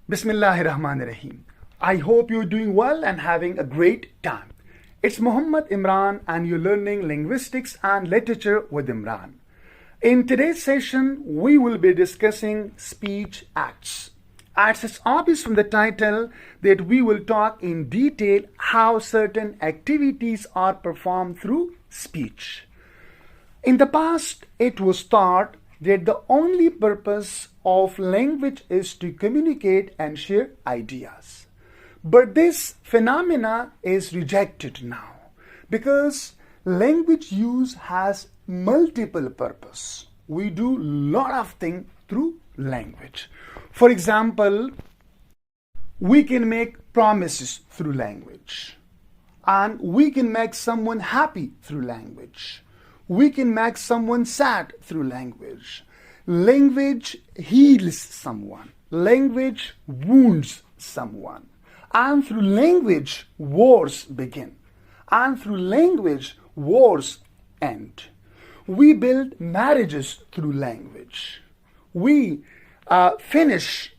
Bismillahirrahmanirrahim. I hope you're doing well and having a great time. It's Muhammad Imran and you're learning linguistics and literature with Imran. In today's session, we will be discussing speech acts. As it's obvious from the title that we will talk in detail how certain activities are performed through speech. In the past, it was thought that the only purpose of language is to communicate and share ideas. But this phenomena is rejected now because language use has multiple purpose. We do lot of things through language. For example, we can make promises through language, and we can make someone happy through language. We can make someone sad through language. Language heals someone. Language wounds someone. And through language, wars begin. And through language, wars end. We build marriages through language. We finish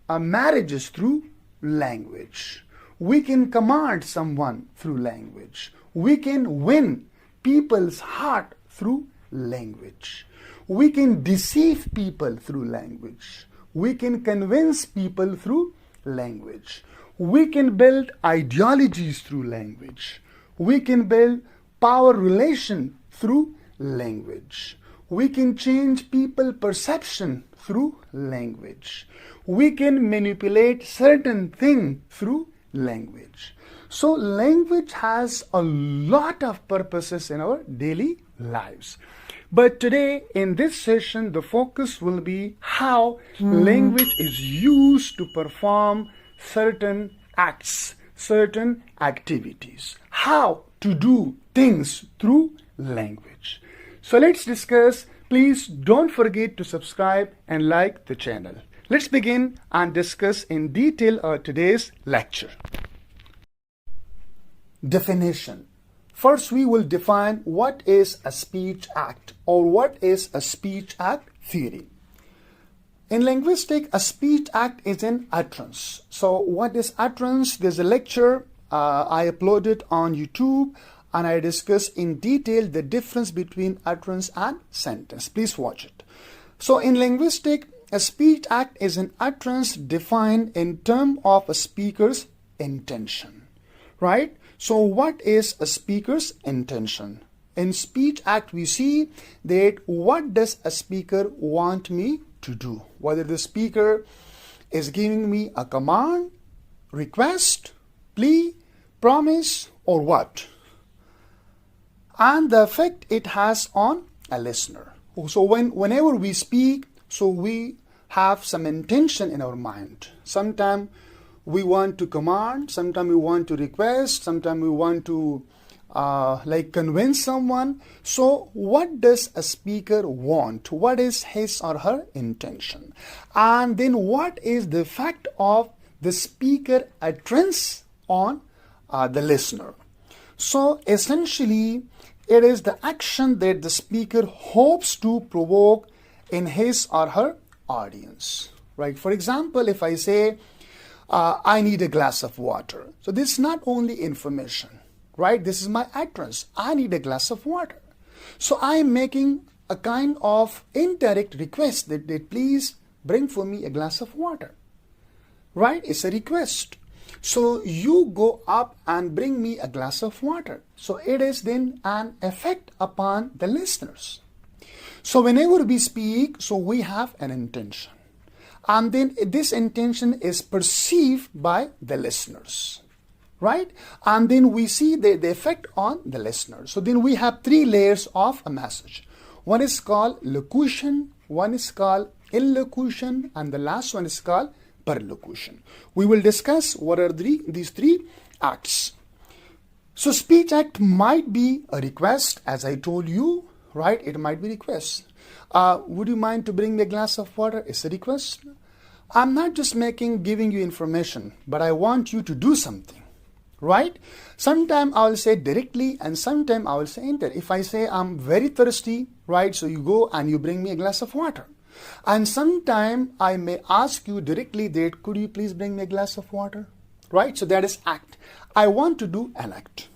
marriages through language. We can command someone through language. We can win people's heart through language. We can deceive people through language. We can convince people through language. We can build ideologies through language. We can build power relation through language. We can change people's perception through language. We can manipulate certain things through language. So language has a lot of purposes in our daily lives. But today in this session, the focus will be how language is used to perform certain acts, certain activities, how to do things through language. So let's discuss. Please don't forget to subscribe and like the channel. Let's begin and discuss in detail today's lecture. Definition. First, we will define what is a speech act or what is a speech act theory. In linguistics, a speech act is an utterance. So what is utterance? There's a lecture I uploaded on YouTube and I discuss in detail the difference between utterance and sentence. Please watch it. So in linguistics, a speech act is an utterance defined in terms of a speaker's intention. Right? So what is a speaker's intention? In speech act, we see that what does a speaker want me to do? Whether the speaker is giving me a command, request, plea, promise, or what? And the effect it has on a listener. So whenever we speak, so we have some intention in our mind. Sometimes we want to command, sometimes we want to request, sometimes we want to convince someone. So what does a speaker want? What is his or her intention? And then what is the effect of the speaker utterance on the listener? So essentially, it is the action that the speaker hopes to provoke in his or her audience. Right? For example, if I say, I need a glass of water. So this is not only information, right? This is my utterance. I need a glass of water. So I am making a kind of indirect request that please bring for me a glass of water, right? It's a request. So you go up and bring me a glass of water. So it is then an effect upon the listeners. So whenever we speak, so we have an intention. And then this intention is perceived by the listeners, right? And then we see the effect on the listener. So then we have three layers of a message. One is called locution, one is called illocution, and the last one is called perlocution. We will discuss what are these three acts. So speech act might be a request, as I told you, right? It might be request. Would you mind to bring me a glass of water? It's a request. I'm not just giving you information, but I want you to do something, right? Sometimes I will say directly and sometimes I will say indirectly. If I say I'm very thirsty, right? So you go and you bring me a glass of water. And sometime I may ask you directly that, could you please bring me a glass of water? Right? So that is act. I want to do an act.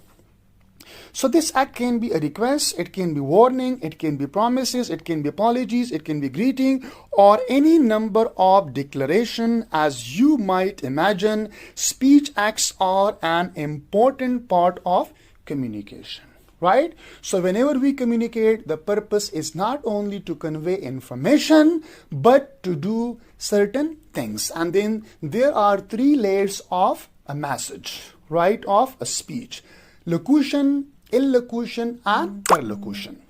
So this act can be a request, it can be warning, it can be promises, it can be apologies, it can be greeting, or any number of declaration. As you might imagine, speech acts are an important part of communication. Right? So whenever we communicate, the purpose is not only to convey information, but to do certain things. And then there are three layers of a message, right, of a speech: locution, illocution, and perlocution.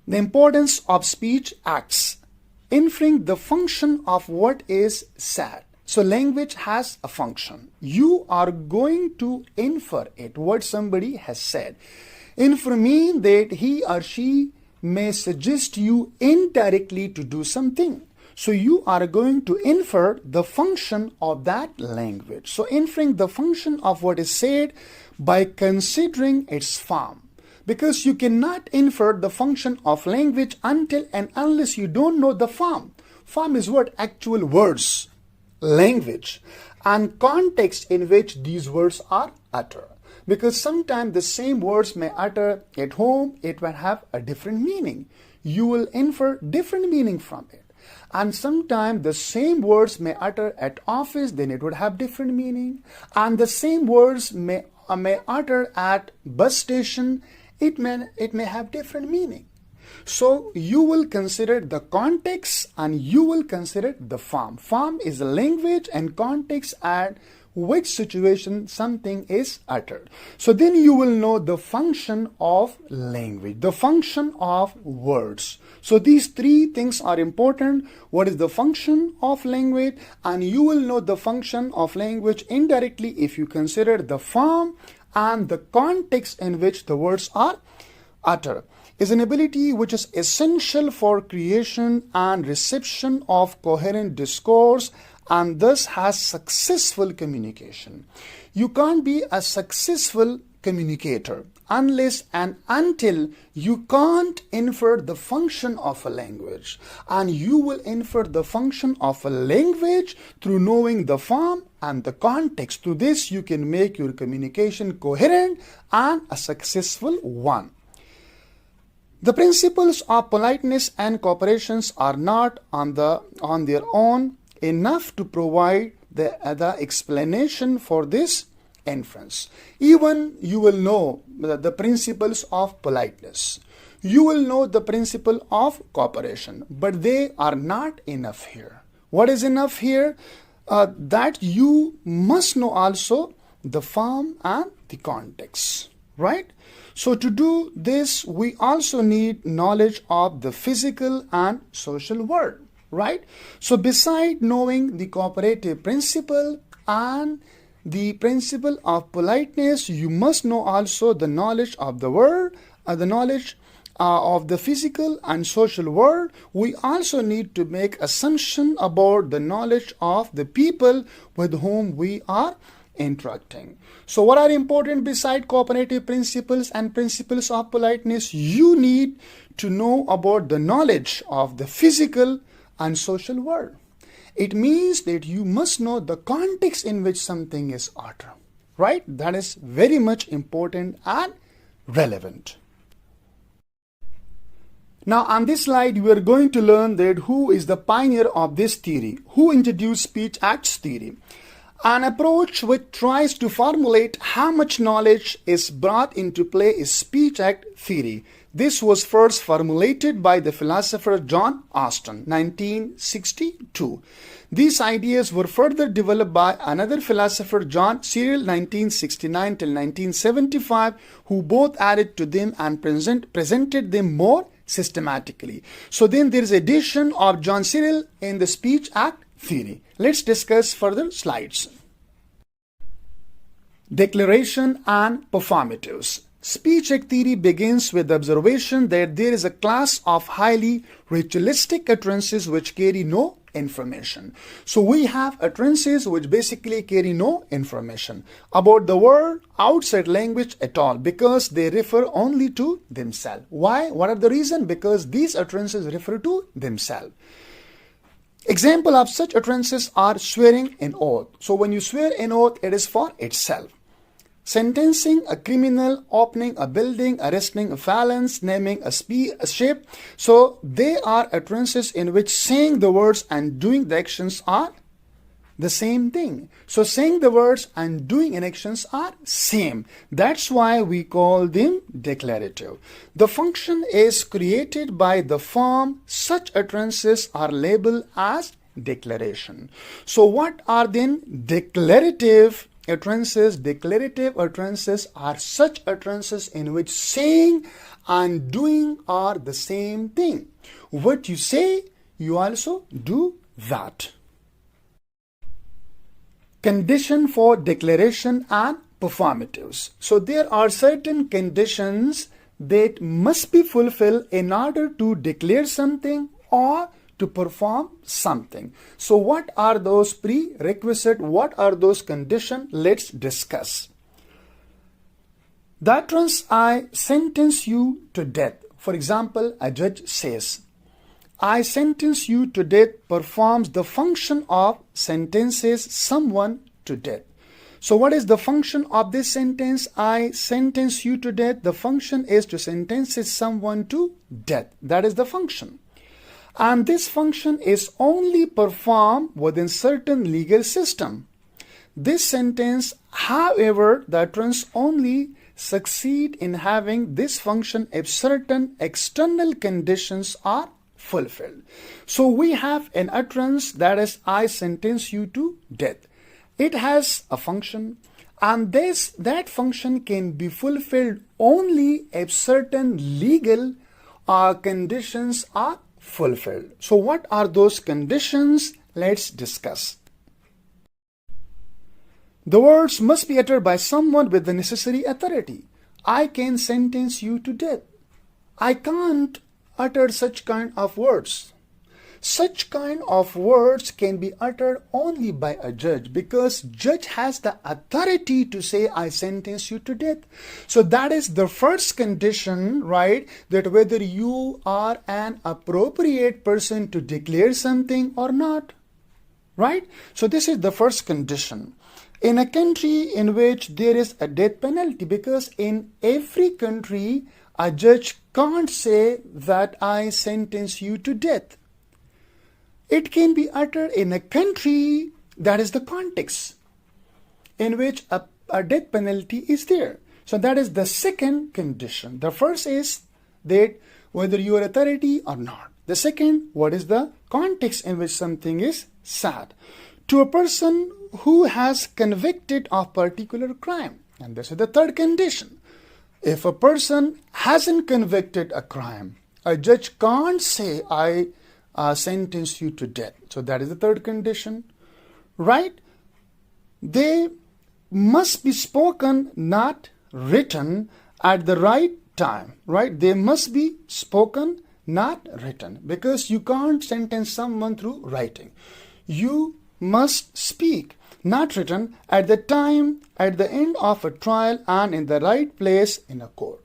The importance of speech acts: inferring the function of what is said. So language has a function. You are going to infer it, what somebody has said. Infer means that he or she may suggest you indirectly to do something. So you are going to infer the function of that language. So inferring the function of what is said by considering its form. Because you cannot infer the function of language until and unless you don't know the form. Form is what? Actual words, language, and context in which these words are uttered. Because sometimes the same words may utter at home, it will have a different meaning. You will infer different meaning from it. And sometimes the same words may utter at office, then it would have different meaning. And the same words may utter at bus station, it may have different meaning. So you will consider the context and you will consider the form. Form is the language and context at which situation something is uttered. So then you will know the function of language, the function of words. So these three things are important. What is the function of language? And you will know the function of language indirectly if you consider the form and the context in which the words are uttered. Is an ability which is essential for creation and reception of coherent discourse and thus has successful communication. You can't be a successful communicator unless and until you can't infer the function of a language, and you will infer the function of a language through knowing the form and the context. Through this you can make your communication coherent and a successful one. The principles of politeness and cooperation are not on their own enough to provide the explanation for this inference. Even you will know the principles of politeness. You will know the principle of cooperation, but they are not enough here. What is enough here? That you must know also the form and the context, right? So to do this, we also need knowledge of the physical and social world, right? So beside knowing the cooperative principle and the principle of politeness, you must know also the knowledge of the world, the knowledge of the physical and social world. We also need to make assumption about the knowledge of the people with whom we are interacting. So what are important beside cooperative principles and principles of politeness? You need to know about the knowledge of the physical and social world. It means that you must know the context in which something is uttered, right? That is very much important and relevant. Now on this slide we are going to learn that who is the pioneer of this theory, who introduced speech acts theory. An approach which tries to formulate how much knowledge is brought into play is speech act theory. This was first formulated by the philosopher John Austin, 1962. These ideas were further developed by another philosopher, John Searle, 1969 till 1975, who both added to them and presented them more systematically. So then there is addition of John Searle in the speech act theory. Let's discuss further slides. Declaration and performatives. Speech act theory begins with the observation that there is a class of highly ritualistic utterances which carry no information. So we have utterances which basically carry no information about the world outside language at all, because they refer only to themselves. Why? What are the reason? Because these utterances refer to themselves. Example of such utterances are swearing an oath. So when you swear an oath, it is for itself. Sentencing a criminal, opening a building, arresting a felon, naming a ship. So they are utterances in which saying the words and doing the actions are the same thing. So saying the words and doing an actions are same. That's why we call them declarative. The function is created by the form. Such utterances are labeled as declaration. So what are then declarative utterances? Declarative utterances are such utterances in which saying and doing are the same thing. What you say, you also do that. Condition for declaration and performatives. So there are certain conditions that must be fulfilled in order to declare something or to perform something. So what are those prerequisites? What are those conditions? Let's discuss. The utterance, I sentence you to death. For example, a judge says, I sentence you to death, performs the function of sentences someone to death. So what is the function of this sentence? I sentence you to death. The function is to sentence someone to death. That is the function. And this function is only performed within certain legal system. This sentence, however, the utterance only succeed in having this function if certain external conditions are fulfilled. So we have an utterance that is, I sentence you to death. It has a function, and that function can be fulfilled only if certain legal conditions are fulfilled. So what are those conditions? Let's discuss. The words must be uttered by someone with the necessary authority. I can sentence you to death. I can't utter such kind of words. Such kind of words can be uttered only by a judge, because judge has the authority to say I sentence you to death. So that is the first condition, right? That whether you are an appropriate person to declare something or not, right? So this is the first condition. In a country in which there is a death penalty, because in every country a judge can't say that I sentence you to death. It can be uttered in a country that is the context in which a death penalty is there. So that is the second condition. The first is that whether you are authority or not. The second, what is the context in which something is said. To a person who has convicted of particular crime. And this is the third condition. If a person hasn't convicted a crime, a judge can't say I sentence you to death. So that is the third condition, right? They must be spoken, not written at the right time, right? They must be spoken, not written, because you can't sentence someone through writing. You must speak, not written, at the time, at the end of a trial, and in the right place in a court.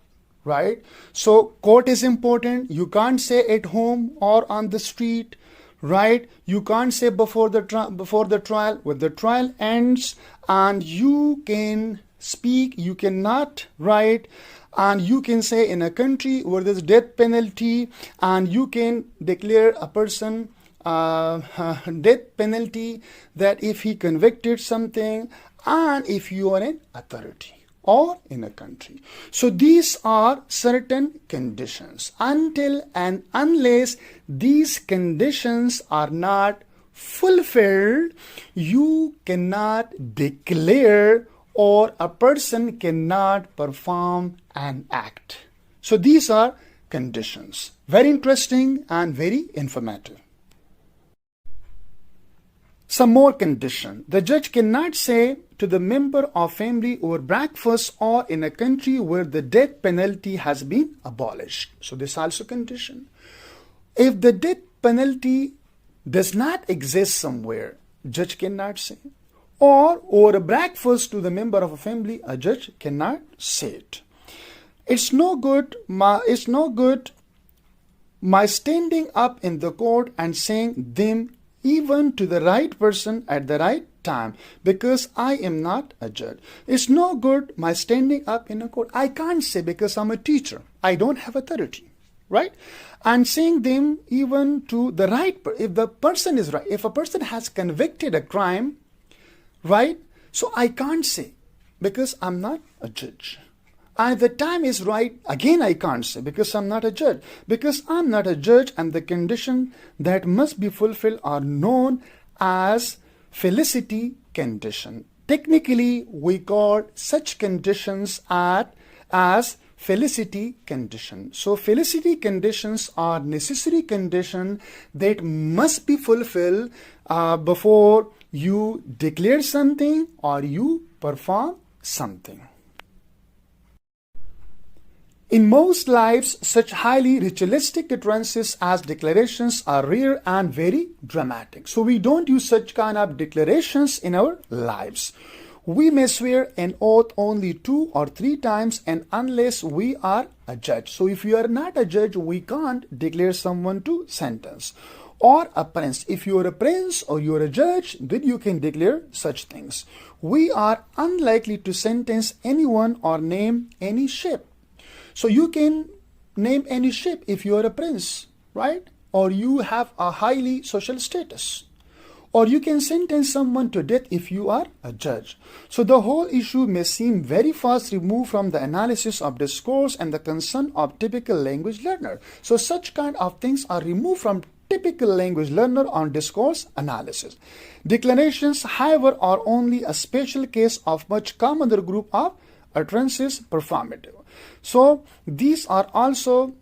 Right? So court is important. You can't say at home or on the street, right? You can't say before the trial. When the trial ends and you can speak, you cannot write, and you can say in a country where there's death penalty, and you can declare a person death penalty that if he convicted something, and if you are an authority or in a country. So these are certain conditions. Until and unless these conditions are not fulfilled, you cannot declare, or a person cannot perform an act. So these are conditions. Very interesting and very informative. Some more condition. The judge cannot say to the member of family over breakfast or in a country where the death penalty has been abolished. So this also condition. If the death penalty does not exist somewhere, judge cannot say. Or over a breakfast to the member of a family, a judge cannot say it. It's no good my standing up in the court and saying them even to the right person at the right time, because I am not a judge. It's no good my standing up in a court. I can't say because I'm a teacher. I don't have authority, right? And saying them even to the right person. If the person is right, if a person has convicted a crime, right? So I can't say because I'm not a judge. And the time is right, again I can't say because I'm not a judge. Because I'm not a judge, and the condition that must be fulfilled are known as Felicity condition. Technically, we call such conditions as Felicity condition. So Felicity conditions are necessary conditions that must be fulfilled before you declare something or you perform something. In most lives, such highly ritualistic utterances as declarations are rare and very dramatic. So we don't use such kind of declarations in our lives. We may swear an oath only 2 or 3 times, and unless we are a judge. So if you are not a judge, we can't declare someone to sentence. Or a prince. If you are a prince or you are a judge, then you can declare such things. We are unlikely to sentence anyone or name any ship. So you can name any ship if you are a prince, right? Or you have a highly social status. Or you can sentence someone to death if you are a judge. So the whole issue may seem very fast removed from the analysis of discourse and the concern of typical language learner. So such kind of things are removed from typical language learner on discourse analysis. Declarations, however, are only a special case of much commoner group of utterances, performative. So these are also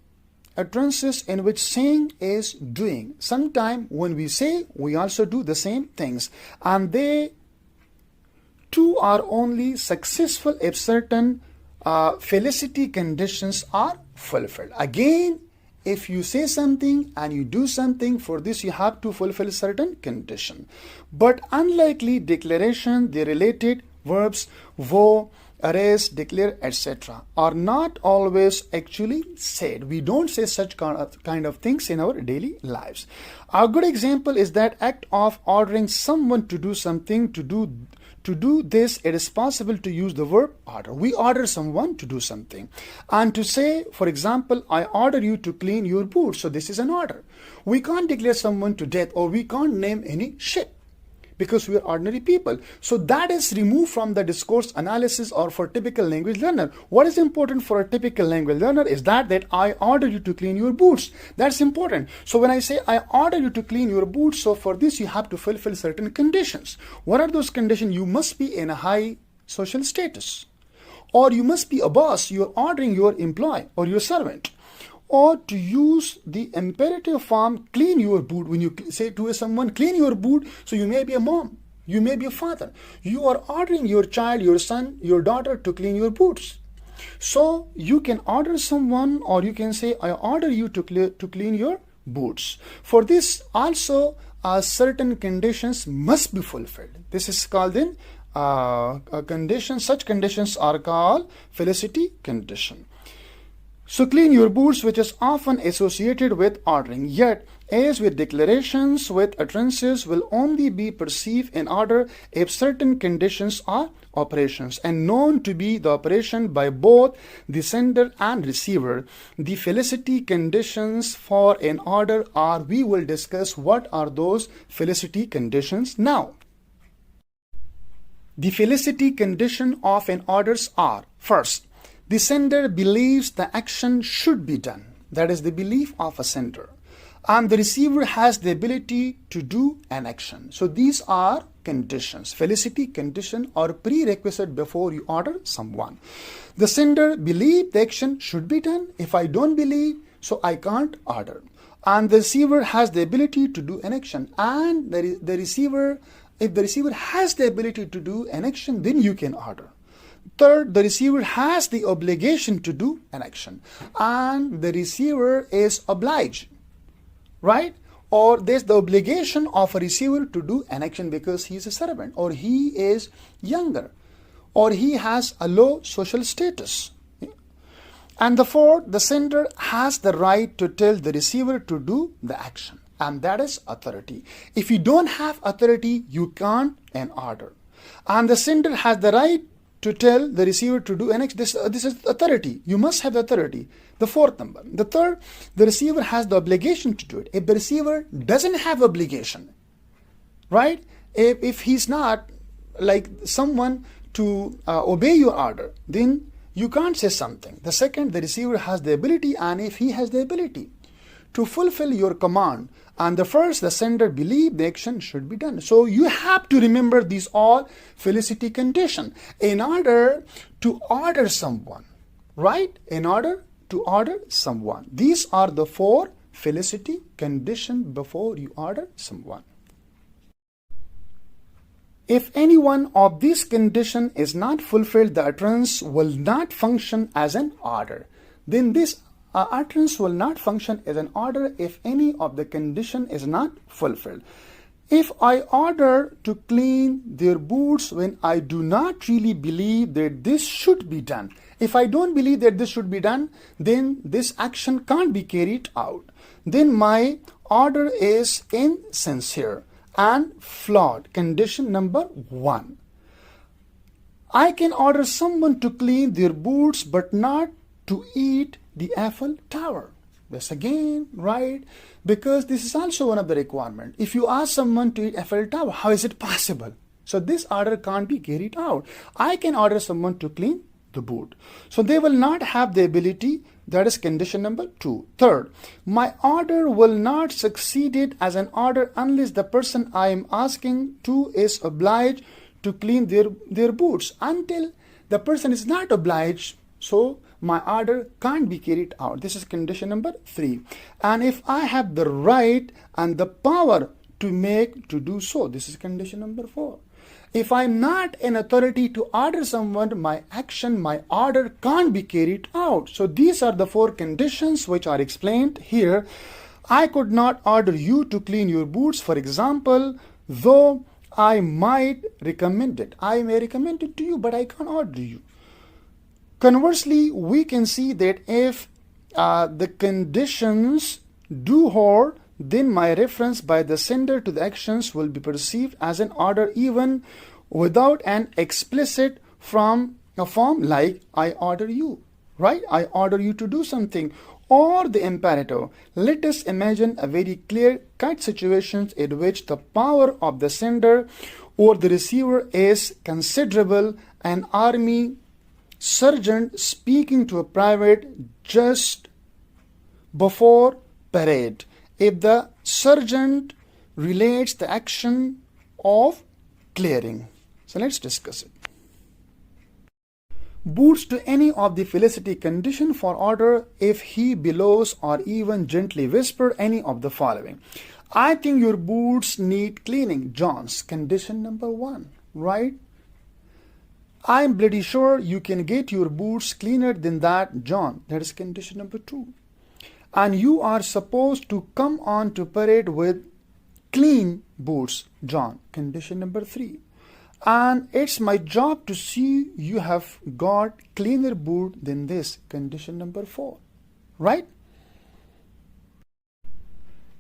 utterances in which saying is doing. Sometimes when we say, we also do the same things, and they too are only successful if certain felicity conditions are fulfilled. Again, if you say something and you do something, for this you have to fulfill certain condition. But unlikely declaration, the related verbs vow, arrest, declare, etc. are not always actually said. We don't say such kind of things in our daily lives. A good example is that act of ordering someone to do something. To do this, it is possible to use the verb order. We order someone to do something. And to say, for example, I order you to clean your boots. So this is an order. We can't declare someone to death, or we can't name any ship, because we are ordinary people. So that is removed from the discourse analysis or for typical language learner. What is important for a typical language learner is that I order you to clean your boots. That's important. So when I say I order you to clean your boots, so for this you have to fulfill certain conditions. What are those conditions? You must be in a high social status, or you must be a boss. You are ordering your employee or your servant. Or to use the imperative form, clean your boot. When you say to someone, clean your boot, so you may be a mom, you may be a father. You are ordering your child, your son, your daughter to clean your boots. So you can order someone, or you can say, I order you to clean your boots. For this also, certain conditions must be fulfilled. This is called in condition. Such conditions are called felicity condition. So clean your boots, which is often associated with ordering, yet as with declarations, with utterances will only be perceived in order if certain conditions are operations and known to be the operation by both the sender and receiver. The felicity conditions for an order are, we will discuss what are those felicity conditions now. The felicity condition of an orders are, first, the sender believes the action should be done. That is the belief of a sender. And the receiver has the ability to do an action. So these are conditions. Felicity condition or prerequisite before you order someone. The sender believes the action should be done. If I don't believe, so I can't order. And the receiver has the ability to do an action. And the receiver, if the receiver has the ability to do an action, then you can order. Third, the receiver has the obligation to do an action, and the receiver is obliged, right? or there's the obligation of a receiver to do an action because he is a servant, or he is younger, or he has a low social status. And the fourth, the sender has the right to tell the receiver to do the action, and that is authority. If you don't have authority, you can't an order. And the sender has the right to tell the receiver to do an action. This is authority. You must have the authority. The fourth number. The third, the receiver has the obligation to do it. If the receiver doesn't have obligation, right? If he's not like someone to obey your order, then you can't say something. The second, the receiver has the ability, and if he has the ability to fulfill your command, and the first, the sender believe the action should be done. So you have to remember these all Felicity condition in order to order someone, right? In order to order someone. These are the four Felicity condition before you order someone. If any one of these conditions is not fulfilled, the utterance will not function as an order. Then this utterance will not function as an order if any of the condition is not fulfilled. If I order to clean their boots when I do not really believe that this should be done, if I don't believe that this should be done, then this action can't be carried out. Then my order is insincere and flawed. Condition number 1. I can order someone to clean their boots but not to eat the Eiffel Tower. This again, right? Because this is also one of the requirements. If you ask someone to eat Eiffel Tower, how is it possible? So this order can't be carried out. I can order someone to clean the boot. So they will not have the ability. That is condition number 2. Third, my order will not succeed as an order unless the person I am asking to is obliged to clean their boots. Until the person is not obliged, so my order can't be carried out. This is condition number 3. And if I have the right and the power to do so, this is condition number 4. If I'm not an authority to order someone, my action, my order can't be carried out. So these are the 4 conditions which are explained here. I could not order you to clean your boots, for example, though I might recommend it. I may recommend it to you, but I can't order you. Conversely, we can see that if the conditions do hold, then my reference by the sender to the actions will be perceived as an order even without an explicit from a form like I order you, right? I order you to do something, or the imperative. Let us imagine a very clear-cut situation in which the power of the sender or the receiver is considerable. An army sergeant speaking to a private just before parade. If the sergeant relates the action of clearing. So let's discuss it. Boots to any of the Felicity condition for order if he bellows or even gently whisper any of the following. I think your boots need cleaning, John's. Condition number 1, right? I'm bloody sure you can get your boots cleaner than that, John. That is condition number 2. And you are supposed to come on to parade with clean boots, John. Condition number 3. And it's my job to see you have got cleaner boot than this. Condition number 4. Right?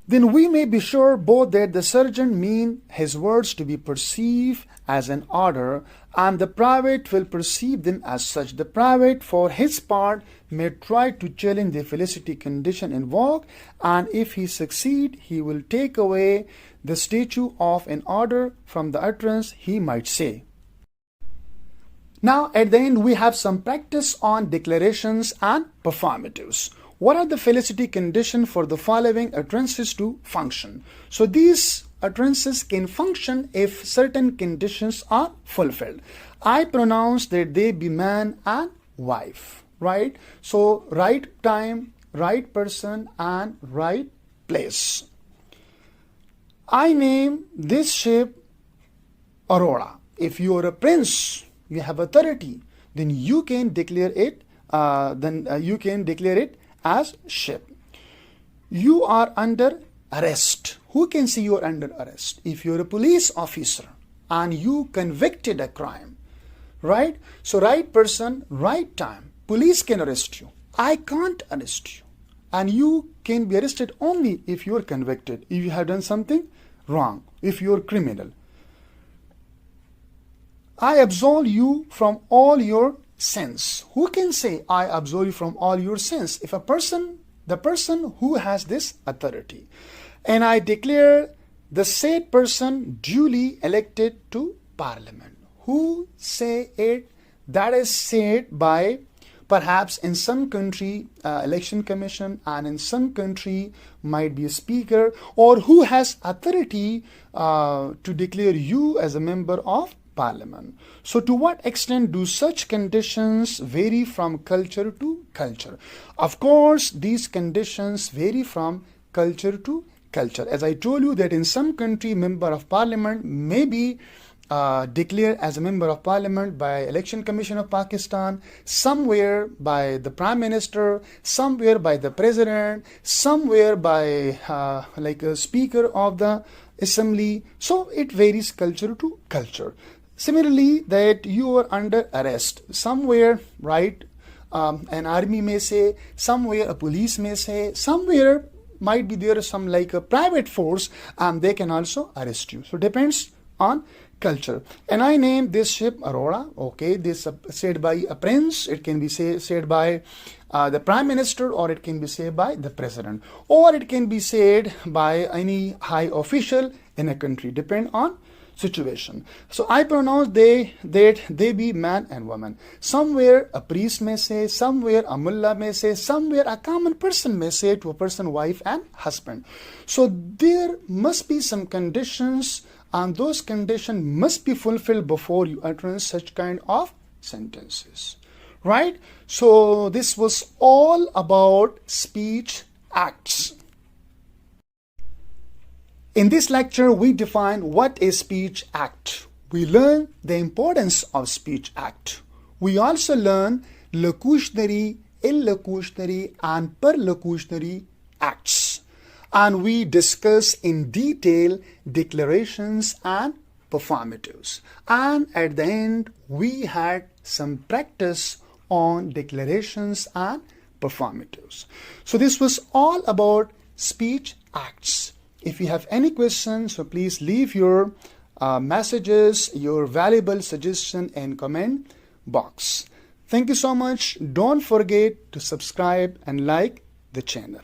Then we may be sure both that the sergeant mean his words to be perceived as an order, and the private will perceive them as such. The private, for his part, may try to challenge the Felicity condition invoked, and if he succeed, he will take away the statue of an order from the utterance, he might say. Now, at the end, we have some practice on declarations and performatives. What are the Felicity conditions for the following utterances to function? So these utterances can function if certain conditions are fulfilled. I pronounce that they be man and wife, right? So right time, right person, and right place. I name this ship Aurora. If you are a prince, you have authority, then you can declare it. As ship. You are under arrest. who can say you are under arrest? If you're a police officer and you convicted a crime, right? So right person, right time. Police can arrest you. I can't arrest you. And you can be arrested only if you are convicted, if you have done something wrong, if you are criminal. I absolve you from all your sins. Who can say I absolve you from all your sins? If the person who has this authority. And I declare the said person duly elected to Parliament. Who say it? That is said by perhaps in some country election commission, and in some country might be a speaker, or who has authority to declare you as a member of Parliament. So to what extent do such conditions vary from culture to culture? Of course, these conditions vary from culture to culture. As I told you that in some country, member of Parliament may be declared as a member of Parliament by Election Commission of Pakistan, somewhere by the Prime Minister, somewhere by the President, somewhere by like a Speaker of the Assembly. So it varies culture to culture. Similarly, that you are under arrest somewhere, right? An army may say, somewhere a police may say, somewhere might be there some like a private force, and they can also arrest you. So depends on culture. And I name this ship Aurora. Okay, this said by a prince. It can be said by the prime minister, or it can be said by the president, or it can be said by any high official in a country. Depend on situation. So I pronounce that they be man and woman. Somewhere a priest may say, somewhere a mullah may say, somewhere a common person may say to a person wife and husband. So there must be some conditions, and those conditions must be fulfilled before you utter such kind of sentences, right? So this was all about speech acts. In this lecture, we define what is speech act. We learn the importance of speech act. We also learn locutionary, illocutionary, and perlocutionary acts. And we discuss in detail declarations and performatives. And at the end, we had some practice on declarations and performatives. So this was all about speech acts. If you have any questions, so please leave your messages, your valuable suggestion in comment box. Thank you so much. Don't forget to subscribe and like the channel.